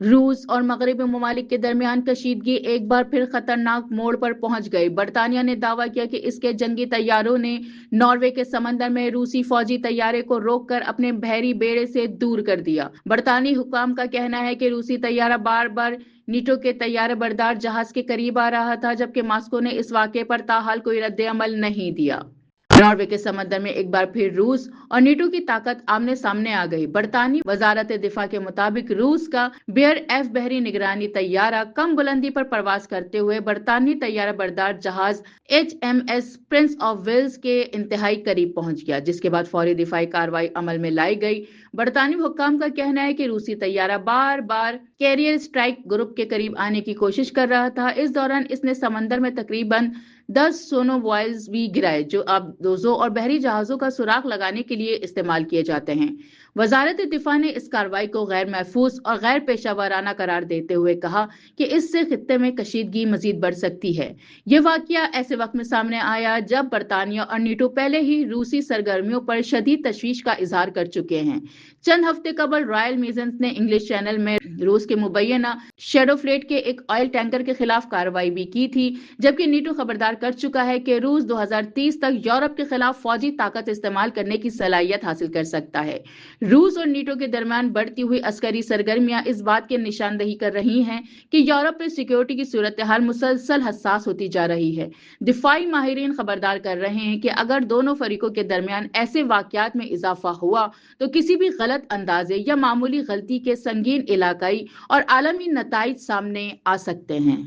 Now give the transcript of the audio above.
रूस और मगरबी ममालिक के दरमियान कशीदगी एक बार फिर खतरनाक मोड़ पर पहुंच गई। बरतानिया ने दावा किया कि इसके जंगी तैयारों ने नॉर्वे के समंदर में रूसी फौजी तैयारे को रोककर अपने बहरी बेड़े से दूर कर दिया। बरतानी हुकाम का कहना है कि रूसी तैयारा बार बार नीटो के तैयारा बरदार जहाज के करीब आ रहा था, जबकि मॉस्को ने इस वाक़े पर ताहाल कोई रद्द अमल नहीं दिया। नॉर्वे के समंदर में एक बार फिर रूस और नीटो की ताकत आमने सामने आ गई। बरतानी वजारत दिफा के मुताबिक रूस का बेयर एफ बहरी निगरानी तैयारा कम बुलंदी पर प्रवास करते हुए बरतानी तैयारा बरदार जहाज HMS प्रिंस ऑफ वेल्स के इंतहाई करीब पहुंच गया, जिसके बाद फौरी दिफाई कार्रवाई अमल में लाई गई। बरतानी हुक्काम का कहना है कि रूसी तैयारा बार बार कैरियर स्ट्राइक ग्रुप के करीब आने की कोशिश कर रहा था। इस दौरान इसने समंदर में तकरीबन 10 सोनोवॉयल्स भी गिराए, जो अब दोजों और बहरी जहाजों का सुराग लगाने के लिए इस्तेमाल किए जाते हैं। वजारत दिफा ने इस कार्रवाई को गैर महफूज और गैर पेशा वाराना करार देते हुए कहा कि इससे खित्ते में कशीदगी मजीद बढ़ सकती है। ये वाकया ऐसे वक्त में सामने आया जब बरतानिया और नीटो पहले ही रूसी सरगर्मियों पर शदीद तशवीश का इजहार कर चुके हैं। चंद हफ्ते कबल रॉयल मेजन्स ने इंग्लिश चैनल में रूस के मुबैना शैडो फ्लीट के एक ऑयल टैंकर के खिलाफ कार्रवाई भी की थी, जबकि नीटो खबरदार कर चुका है कि रूस 2030 तक यूरोप के खिलाफ फौजी ताकत इस्तेमाल करने की सलाहियत हासिल कर सकता है। रूस और नीटो के दरमियान बढ़ती हुई अस्करी सरगर्मियां इस बात की निशानदही कर रही हैं कि यूरोप में सिक्योरिटी की सूरत हाल मुसलसल हसास होती जा रही है। दिफाई माहिरीन खबरदार कर रहे हैं कि अगर दोनों फरीकों के दरमियान ऐसे वाकयात में इजाफा हुआ तो किसी भी गलत अंदाजे या मामूली गलती के संगीन इलाकाई और आलमी नताइज सामने आ सकते हैं।